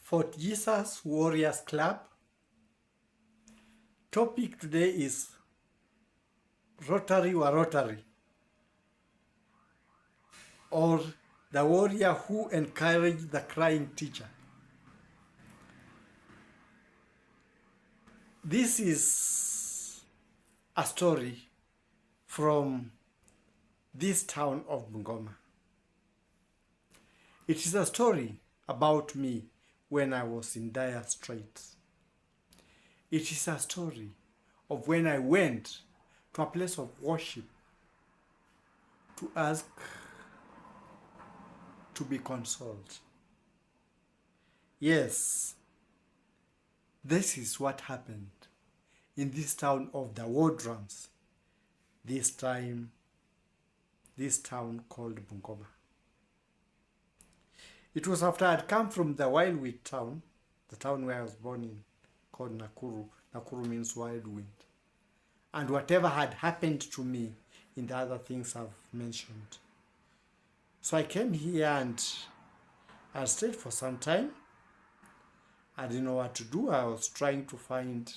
Fort Jesus Warriors Club. Topic today is Rotary, or the warrior who encouraged the crying teacher. This is a story from this town of Bungoma. It is a story about me when I was in dire straits. It is a story of when I went to a place of worship to ask to be consoled. Yes, this is what happened in this town of the war drums, this town called Bungoma. It was after I'd come from the wild wheat town, the town where I was born in, called Nakuru. Nakuru means wild wind. And whatever had happened to me in the other things I've mentioned. So I came here and I stayed for some time. I didn't know what to do. I was trying to find,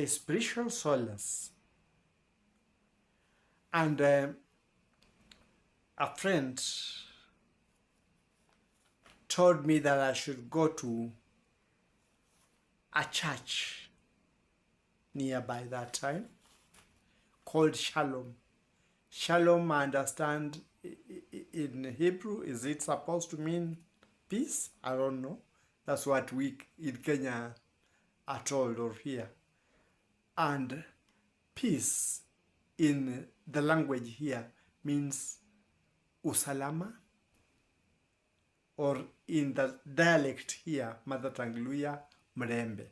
spiritual solace. And a friend told me that I should go to a church nearby that time called Shalom. Shalom, I understand in Hebrew, is it supposed to mean peace? I don't know. That's what we in Kenya are told or here. And peace in the language here means usalama, or in the dialect here, Mother Tongue Luya, Mrembe.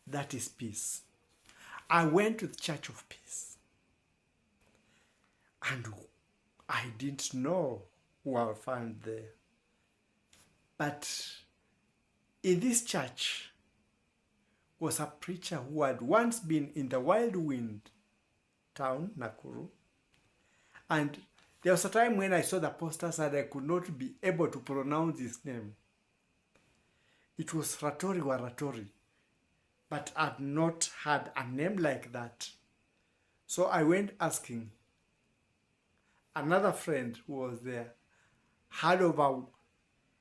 That is peace. I went to the Church of Peace. And I didn't know who I would find there. But in this church was a preacher who had once been in the wild wind town, Nakuru. And there was a time when I saw the posters and I could not be able to pronounce his name. It was Rotary, but I had not had a name like that. So I went asking. Another friend who was there heard of a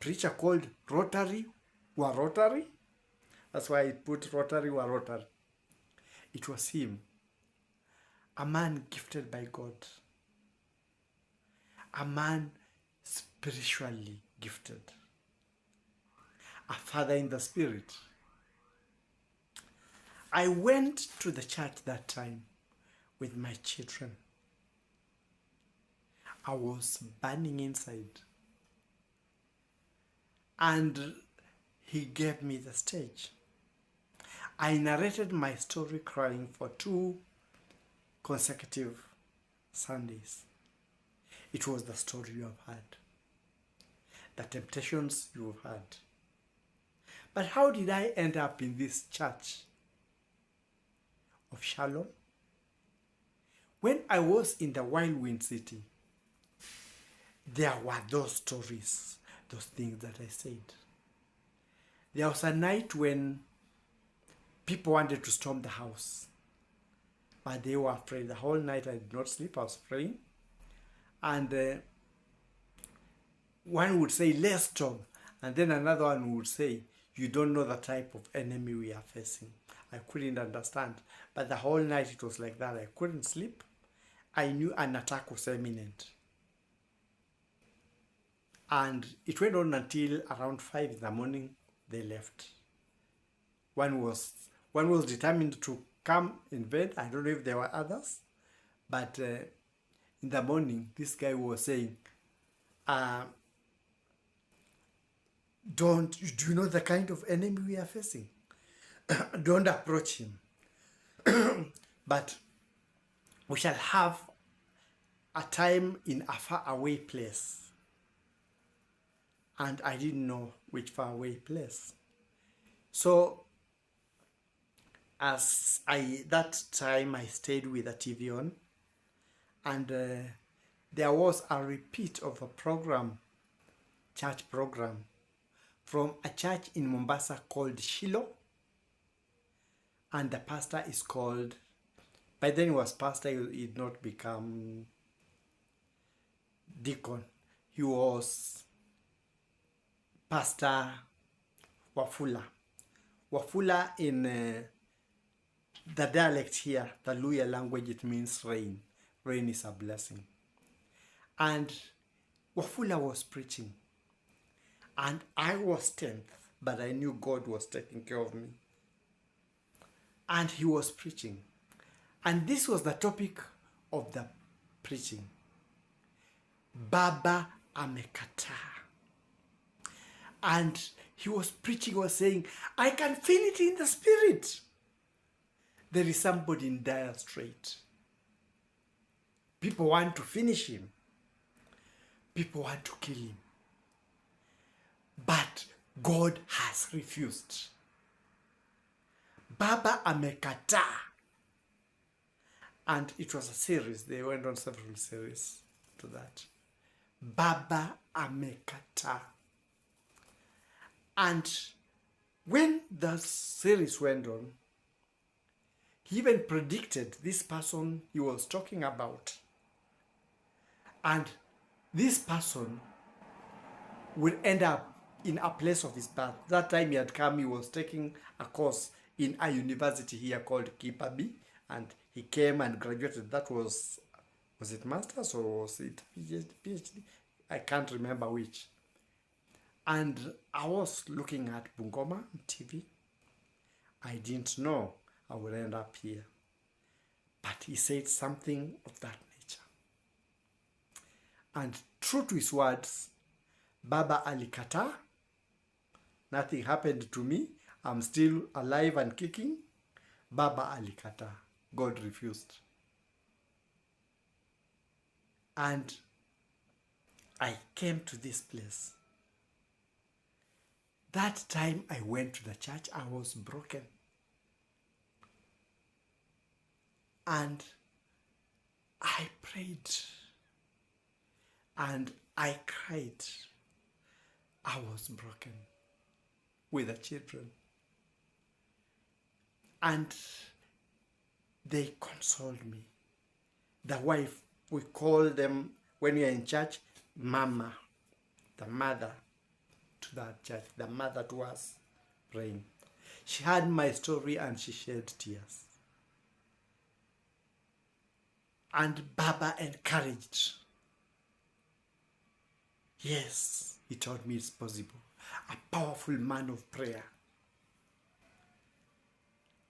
preacher called Rotary. That's why I put Rotary. It was him, a man gifted by God, a man spiritually gifted, a father in the spirit. I went to the church that time with my children. I was burning inside. And he gave me the stage. I narrated my story crying for 2 consecutive Sundays. It was the story you have had, the temptations you have had. But how did I end up in this church of Shalom? When I was in the wild wind city, there were those stories, those things that I said. There was a night when people wanted to storm the house, but they were afraid. The whole night I did not sleep, I was praying. And one would say, let's storm. And then another one would say, you don't know the type of enemy we are facing. I couldn't understand. But the whole night it was like that. I couldn't sleep. I knew an attack was imminent. And it went on until around 5 in the morning, they left. One was determined to come in bed. I don't know if there were others. But in the morning, this guy was saying, do you know the kind of enemy we are facing? Don't approach him. But we shall have a time in a faraway place. And I didn't know which faraway place. So that time I stayed with the TV on, and there was a repeat of a program, church program, from a church in Mombasa called Shiloh, and the pastor is called, by then he was pastor, he did not become deacon. He was Pastor Wafula. Wafula in the dialect here, the Luya language, it means rain. Rain is a blessing. And Wafula was preaching. And I was 10th, but I knew God was taking care of me. And he was preaching. And this was the topic of the preaching. Baba amekataa. And he was preaching, was saying, I can feel it in the spirit. There is somebody in dire strait. People want to finish him. People want to kill him. But God has refused. Baba amekataa. And it was a series. They went on several series to that. Baba amekataa. And when the series went on, he even predicted this person he was talking about. And this person will end up in a place of his birth. That time he had come, he was taking a course in a university here called Kipabi, and he came and graduated. That was it master's or was it PhD? I can't remember which. And I was looking at Bungoma TV. I didn't know I would end up here. But he said something of that nature. And true to his words, Baba alikata. Nothing happened to me. I'm still alive and kicking. Baba alikata. God refused. And I came to this place. That time I went to the church, I was broken. And I prayed. And I cried. I was broken with the children. And they consoled me. The wife, we call them, when you're in church, Mama, the mother to that church, the mother to us praying. She heard my story and she shed tears. And Baba encouraged. Yes, he told me it's possible. A powerful man of prayer.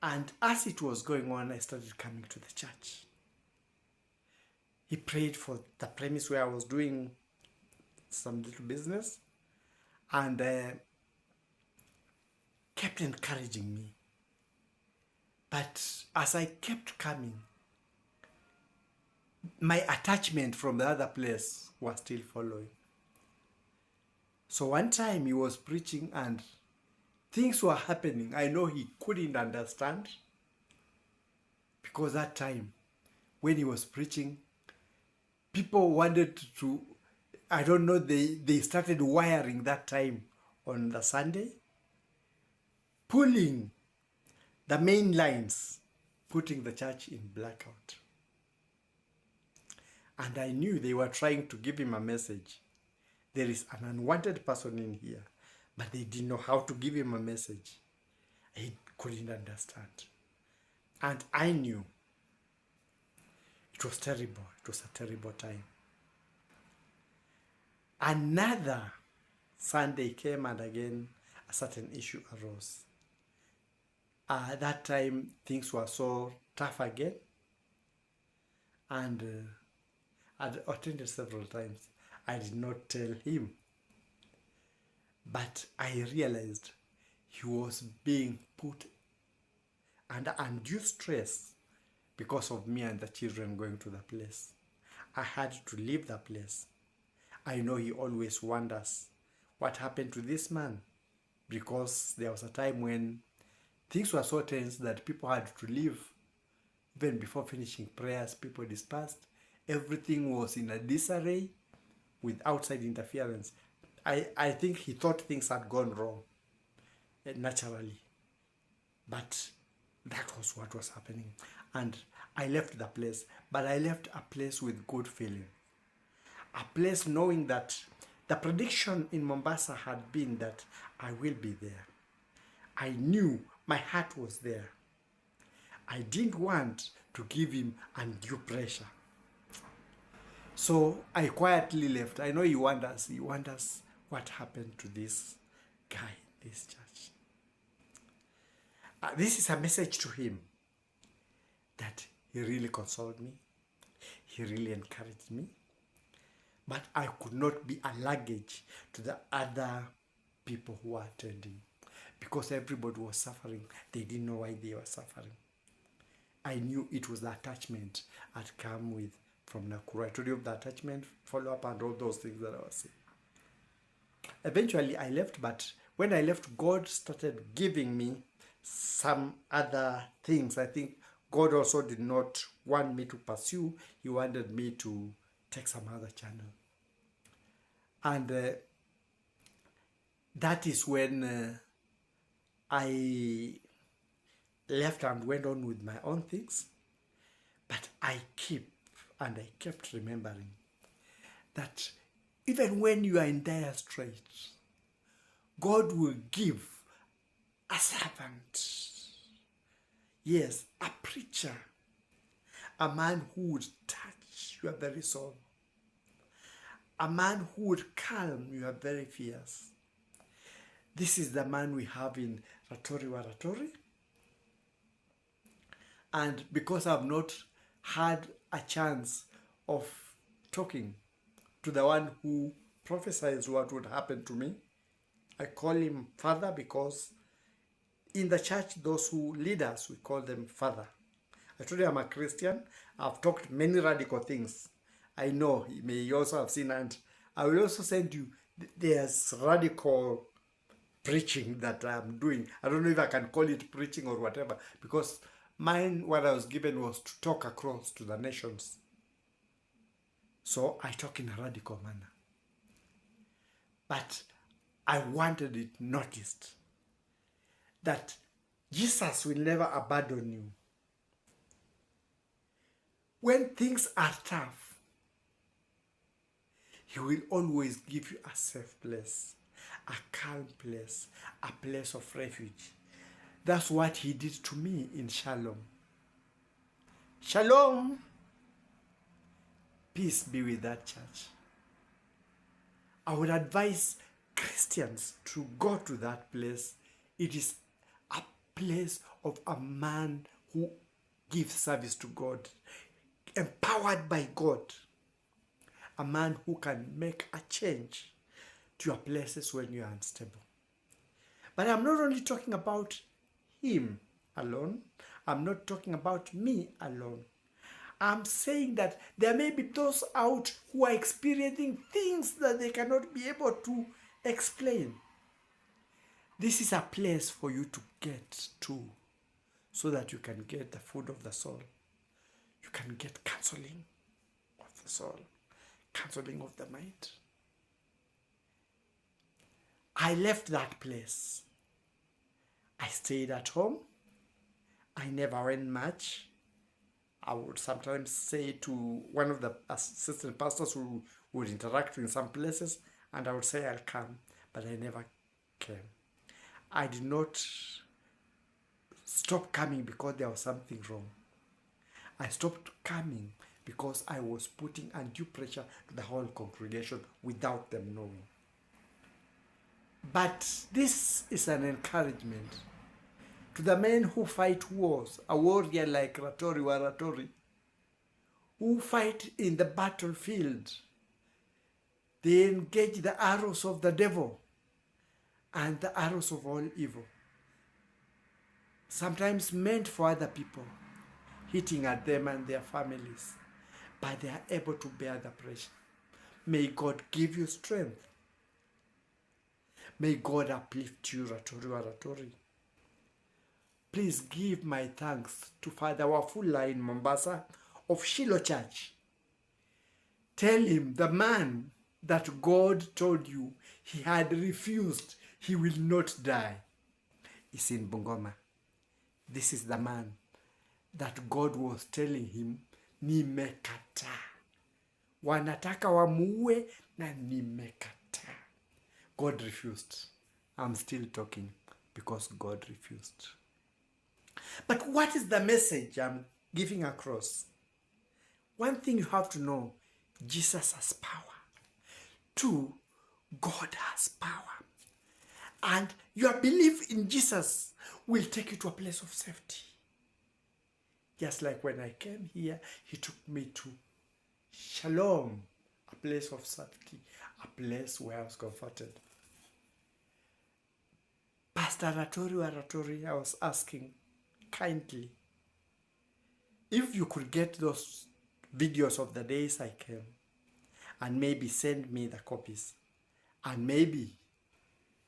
And as it was going on, I started coming to the church. He prayed for the premise where I was doing some little business and kept encouraging me. But as I kept coming, my attachment from the other place was still following. So one time he was preaching and things were happening. I know he couldn't understand because that time when he was preaching, people wanted to, I don't know, they started wiring that time on the Sunday, pulling the main lines, putting the church in blackout. And I knew they were trying to give him a message. There is an unwanted person in here, but they didn't know how to give him a message. He couldn't understand. And I knew it was terrible. It was a terrible time. Another Sunday came and again a certain issue arose. At that time things were so tough again. And I'd attended several times. I did not tell him. But I realized he was being put under undue stress because of me and the children going to the place. I had to leave the place. I know he always wonders what happened to this man, because there was a time when things were so tense that people had to leave. Even before finishing prayers, people dispersed Everything was in a disarray with outside interference. I think he thought things had gone wrong naturally. But that was what was happening. And I left the place. But I left a place with good feeling. A place knowing that the prediction in Mombasa had been that I will be there. I knew my heart was there. I didn't want to give him undue pressure. So I quietly left. I know he wonders what happened to this guy, this church. This is a message to him that he really consoled me. He really encouraged me. But I could not be a luggage to the other people who were attending because everybody was suffering. They didn't know why they were suffering. I knew it was the attachment I'd come with from Nakuru. I told you of the attachment, follow-up, and all those things that I was saying. Eventually, I left, but when I left, God started giving me some other things. I think God also did not want me to pursue. He wanted me to take some other channel. And that is when I left and went on with my own things. But I kept remembering that even when you are in dire straits, God will give a servant, yes, a preacher, a man who would touch your very soul, a man who would calm your very fears. This is the man we have in Club.Rotary. And because I've not had a chance of talking to the one who prophesies what would happen to me, I call him Father because in the church, those who lead us, we call them Father. I told you I'm a Christian. I've talked many radical things. I know you may also have seen, and I will also send you, there's radical preaching that I'm doing. I don't know if I can call it preaching or whatever, because mine, what I was given was to talk across to the nations. So I talk in a radical manner. But I wanted it noticed that Jesus will never abandon you. When things are tough, He will always give you a safe place, a calm place, a place of refuge. That's what He did to me in Shalom. Shalom. Peace be with that church. I would advise Christians to go to that place. It is a place of a man who gives service to God, empowered by God. A man who can make a change to your places when you are unstable. But I'm not only talking about him alone. I'm not talking about me alone. I'm saying that there may be those out who are experiencing things that they cannot be able to explain. This is a place for you to get to so that you can get the food of the soul. You can get counseling of the soul, counseling of the mind. I left that place. I stayed at home. I never went much. I would sometimes say to one of the assistant pastors who would interact in some places, and I would say I'll come, but I never came. I did not stop coming because there was something wrong. I stopped coming because I was putting undue pressure to the whole congregation without them knowing. But this is an encouragement to the men who fight wars, a warrior like Club.Rotary, who fight in the battlefield. They engage the arrows of the devil and the arrows of all evil, sometimes meant for other people, hitting at them and their families, but they are able to bear the pressure. May God give you strength. May God uplift you, Club.Rotary. Please give my thanks to Father Wafula in Mombasa of Shiloh Church. Tell him the man that God told you he had refused, he will not die, is in Bungoma. This is the man that God was telling him, nimekataa. Wanataka wamuue na nimekataa. God refused. I'm still talking because God refused. But what is the message I'm giving across? One thing you have to know, Jesus has power. 2, God has power. And your belief in Jesus will take you to a place of safety. Just like when I came here, he took me to Shalom, a place of safety, a place where I was comforted. Pastor Rotary, I was asking kindly if you could get those videos of the days I came and maybe send me the copies, and maybe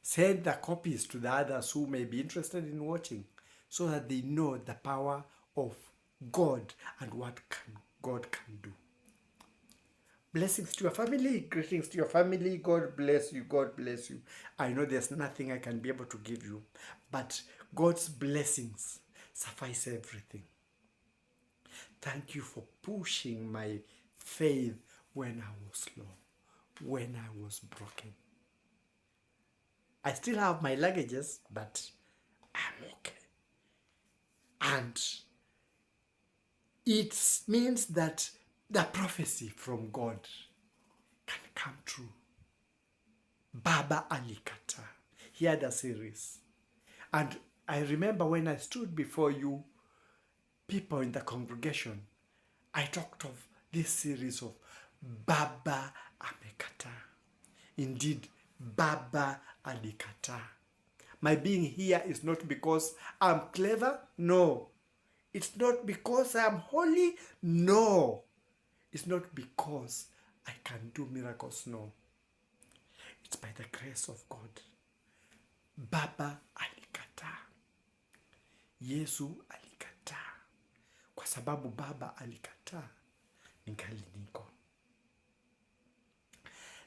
send the copies to the others who may be interested in watching, so that they know the power of God and what God can do. Blessings to your family, greetings to your family. God bless you, God bless you. I know there's nothing I can be able to give you, but God's blessings suffice everything. Thank you for pushing my faith when I was low, when I was broken. I still have my luggages, but I'm okay. And it means that the prophecy from God can come true. Baba Alikata. He had a series. And I remember when I stood before you, people in the congregation, I talked of this series of Baba Amekata. Indeed, Baba Alikata. My being here is not because I'm clever. No. It's not because I'm holy. No. It's not because I can do miracles. No. It's by the grace of God. Baba alikata. Yesu alikata. Kwa sababu Baba alikata, ningali niko.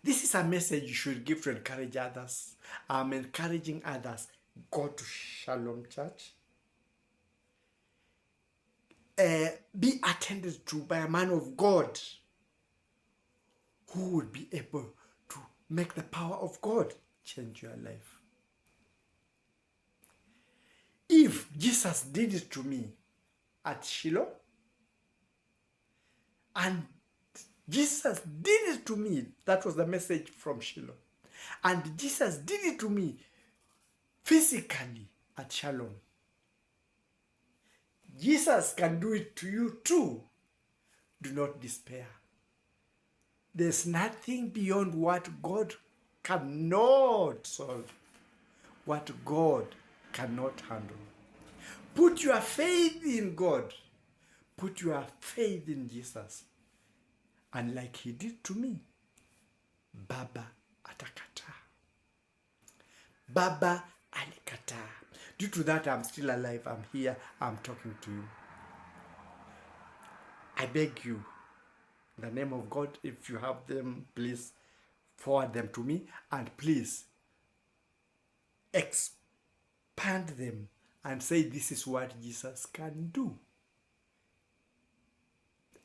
This is a message you should give to encourage others. I'm encouraging others. Go to Shalom Church. Be attended to by a man of God who would be able to make the power of God change your life. If Jesus did it to me at Shiloh, and Jesus did it to me, that was the message from Shiloh, and Jesus did it to me physically at Shalom, Jesus can do it to you too. Do not despair. There's nothing beyond what God cannot solve, what God cannot handle. Put your faith in God. Put your faith in Jesus. And like he did to me, Baba atakata. Baba alikata. Due to that, I'm still alive. I'm here. I'm talking to you. I beg you, in the name of God, if you have them, please forward them to me. And please expand them and say this is what Jesus can do.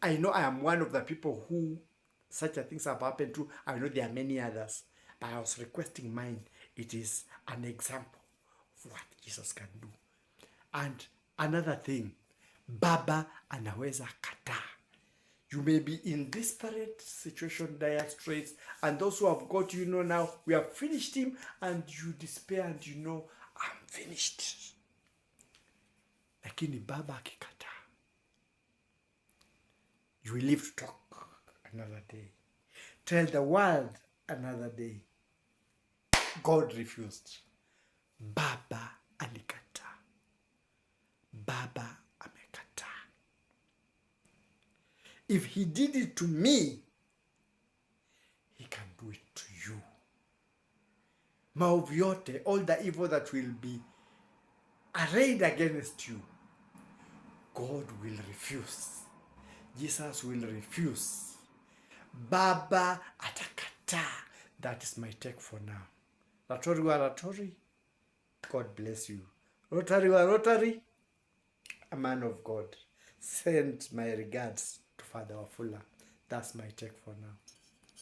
I know I am one of the people who such a things have happened to. I know there are many others, but I was requesting mine. It is an example of what Jesus can do. And another thing, Baba anaweza kata. You may be in desperate situation, dire straits, and those who have got you know now, we have finished him, and you despair and you know, I'm finished. Lakini Baba akikata, you will live to talk another day. Tell the world another day. God refused. Baba alikata. Baba amekata. If he did it to me, he can do it to you. Maovu yote, all the evil that will be arrayed against you, God will refuse. Jesus will refuse. baba atakataa. That is my take for now. Rotary wa Rotary, God bless you. Rotary wa Rotary, a man of God. Send my regards to Father Wafula. That's my take for now.